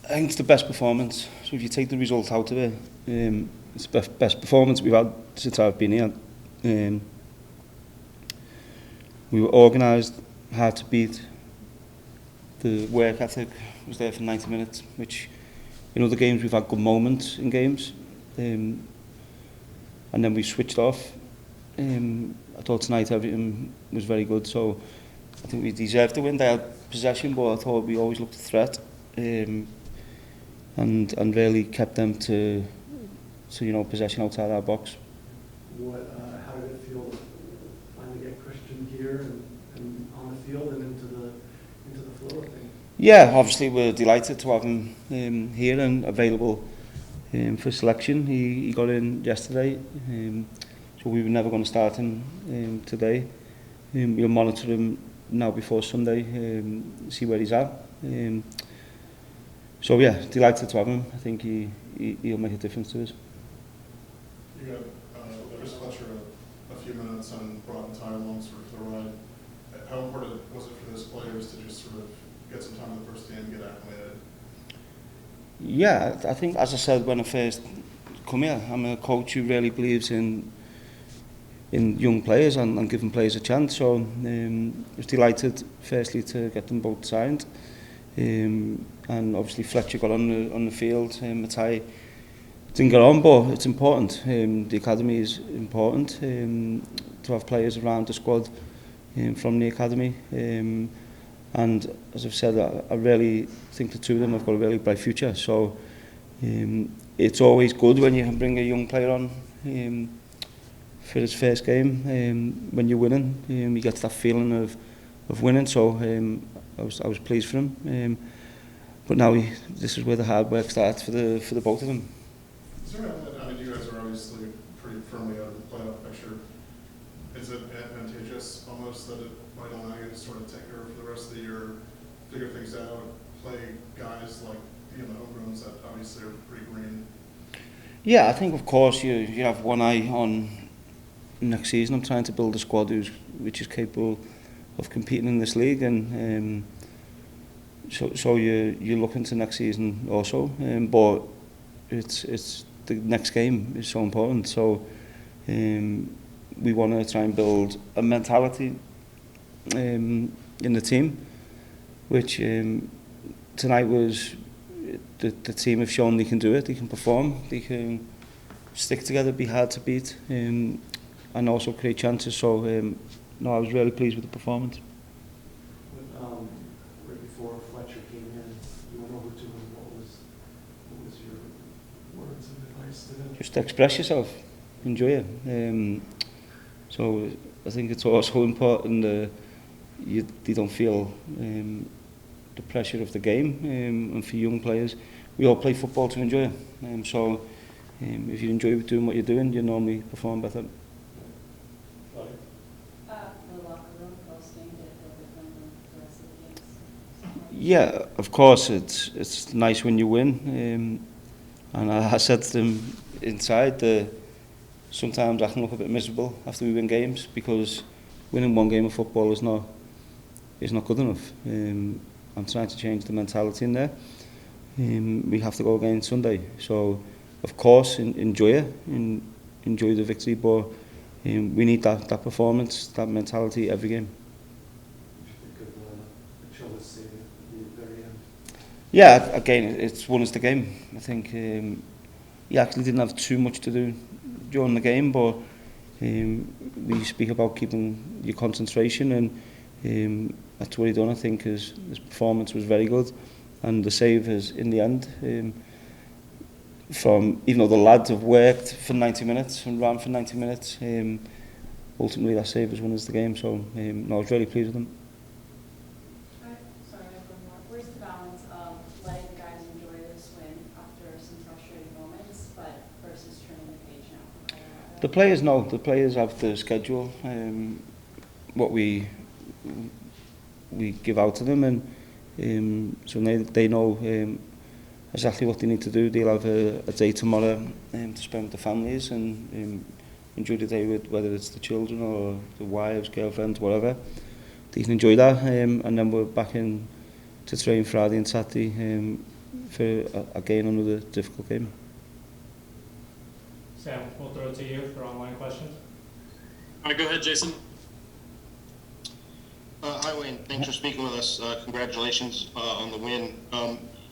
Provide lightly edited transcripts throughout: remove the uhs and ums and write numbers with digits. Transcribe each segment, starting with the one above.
I think it's the best performance. So if you take the result out of it, it's the best performance we've had since I've been here. We were organised, hard to beat. The work ethic was there for 90 minutes, which in other games we've had good moments in games. And then we switched off. I thought tonight everything was very good, so I think we deserved the win. They had possession, but I thought we always looked a threat, and really kept them to possession outside our box. How did it feel to finally get Christian here and on the field and into the flow of things? Yeah, obviously we're delighted to have him here and available for selection. He got in yesterday, so we were never going to start him today. We'll monitor him now before Sunday, see where he's at. So yeah, delighted to have him. I think he'll make a difference to us. You got Lewis Fletcher a few minutes and brought entire along sort of the ride. How important was it for those players to just sort of get some time in the first game, get acclimated? Yeah, I think, as I said when I first come here, I'm a coach who really believes in young players and giving players a chance. So I was delighted, firstly, to get them both signed. And obviously Fletcher got on the field. Matai didn't get on, but it's important. The academy is important to have players around the squad from the academy. And as I've said, I really think the two of them have got a really bright future. So it's always good when you can bring a young player on for his first game. When you're winning, you get that feeling of winning. So I was pleased for him. But now this is where the hard work starts for the both of them. Is there you guys are obviously pretty firmly out of the playoff picture. Is it advantageous almost that it might allow you to sort of tinker for the rest of the year, figure things out, play guys like the homegrowns that obviously are pretty green? Yeah, I think of course you have one eye on next season. I'm trying to build a squad which is capable of competing in this league, and so you look into next season also. But it's the next game is so important. So we want to try and build a mentality in the team, which tonight was the team have shown they can do it. They can perform. They can stick together, be hard to beat, and also create chances. So I was really pleased with the performance. Right before Fletcher came in, you went over to him. What was your words of advice to him? Just express yourself, enjoy it. So I think it's also important you don't feel the pressure of the game, and for young players, we all play football to enjoy it. So if you enjoy doing what you're doing, you normally perform better. Yeah, of course, it's nice when you win, and I said to them inside that sometimes I can look a bit miserable after we win games, because winning one game of football is not good enough. I'm trying to change the mentality in there. We have to go again Sunday, so of course enjoy it, enjoy the victory, but we need that performance, that mentality every game. Yeah, again, it's one is the game. I think he actually didn't have too much to do during the game, but we speak about keeping your concentration, and that's what he done. I think his performance was very good, and the save is in the end. From even though the lads have worked for 90 minutes and ran for 90 minutes, ultimately that save has won us the game. So I was really pleased with them. Where's the balance of letting the guys enjoy this win after some frustrating moments, but versus turning the page now? The players know. The players have the schedule, what we give out to them, and so they know exactly what they need to do. They'll have a day tomorrow to spend with the families and enjoy the day with, whether it's the children or the wives, girlfriends, whatever. They can enjoy that, and then we're back in to train Friday and Saturday again another difficult game. Sam, we'll throw it to you for online questions. All right, go ahead, Jason. Hi, Wayne. Thanks for speaking with us. Congratulations on the win.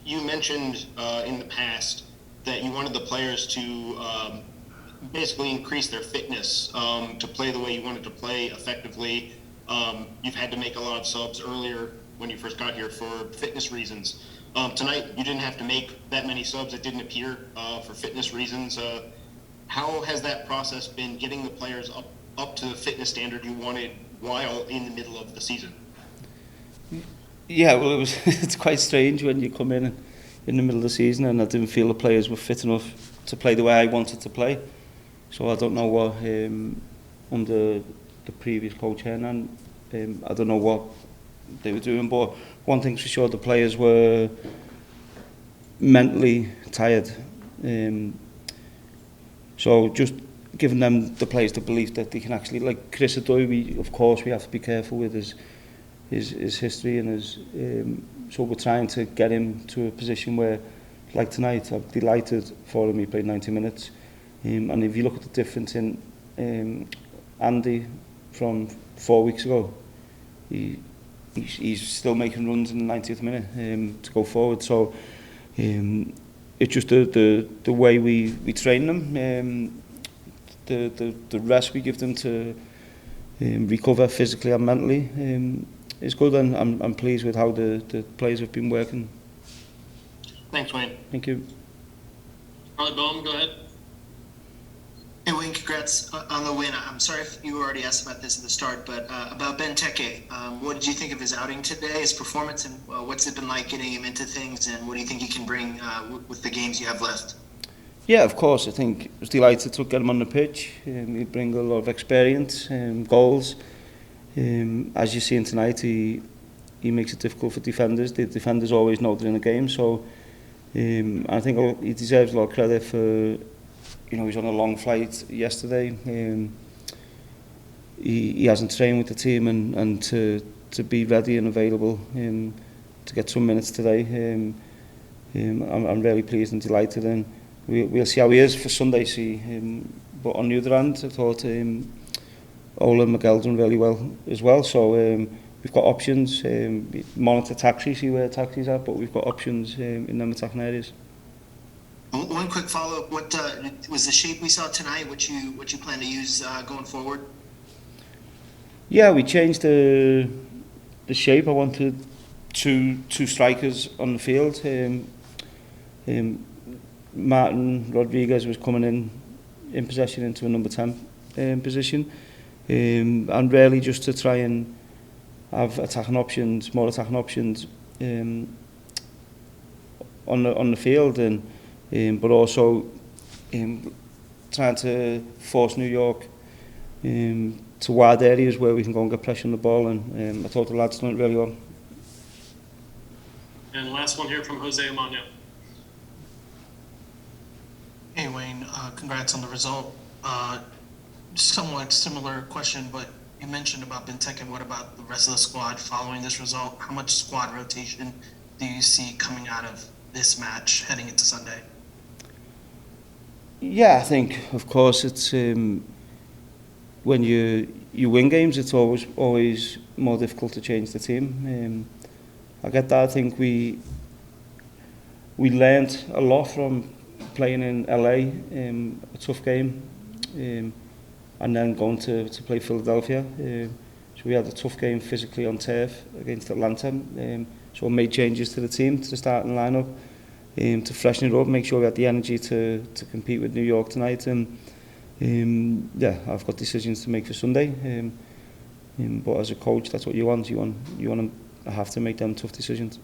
You mentioned in the past that you wanted the players to basically increase their fitness to play the way you wanted to play effectively. You've had to make a lot of subs earlier when you first got here for fitness reasons. Tonight, you didn't have to make that many subs. It didn't appear for fitness reasons. How has that process been, getting the players up to the fitness standard you wanted while in the middle of the season? Yeah, well, it's quite strange when you come in the middle of the season, and I didn't feel the players were fit enough to play the way I wanted to play. So I don't know what under the previous coach Hernan, I don't know what they were doing, but one thing's for sure, the players were mentally tired. So just giving them, the players, the belief that they can actually, like Chris Adoy, of course we have to be careful with his history and his, so we're trying to get him to a position where, like tonight, I'm delighted for him, he played 90 minutes. And if you look at the difference in Andy from 4 weeks ago, he's still making runs in the 90th minute to go forward. So it's just the way we train them, the rest we give them to recover physically and mentally is good, and I'm pleased with how the players have been working. Thanks, Wayne. Thank you. Charlie Bowman, go ahead. Hey Wayne, congrats on the win. I'm sorry if you already asked about this at the start, but about Benteke, what did you think of his outing today, his performance, and what's it been like getting him into things, and what do you think he can bring with the games you have left? Yeah, of course. I think I was delighted to get him on the pitch. He'd bring a lot of experience, goals. As you've seen tonight, he makes it difficult for defenders. The defenders always know they're in the game, so I think he deserves a lot of credit for. You know, he's on a long flight yesterday. He hasn't trained with the team, and to be ready and available to get some minutes today. I'm really pleased and delighted, and we'll see how he is for Sunday. But on the other hand, I thought Ola and Miguel done really well as well. So we've got options. Monitor taxis, see where taxis are, but we've got options in them attacking areas. One quick follow-up: what was the shape we saw tonight? What you plan to use going forward? Yeah, we changed the shape. I wanted two strikers on the field. Martin Rodriguez was coming in possession into a number 10 position, and really just to try and have more attacking options on the field, and but also trying to force New York to wide areas where we can go and get pressure on the ball, and I thought the lads done it really well. And last one here from Jose Amano. Hey Wayne, congrats on the result. Somewhat similar question, but you mentioned about Benteke. What about the rest of the squad following this result? How much squad rotation do you see coming out of this match heading into Sunday? Yeah, I think, of course, it's when you win games, it's always more difficult to change the team. I get that. I think we learned a lot from playing in LA, a tough game, and then going to play Philadelphia. So we had a tough game physically on turf against Atlanta. So we made changes to the team, to the starting lineup, to freshen it up, make sure we had the energy to compete with New York tonight. And yeah, I've got decisions to make for Sunday. But as a coach, that's what you want. You want to have to make them tough decisions.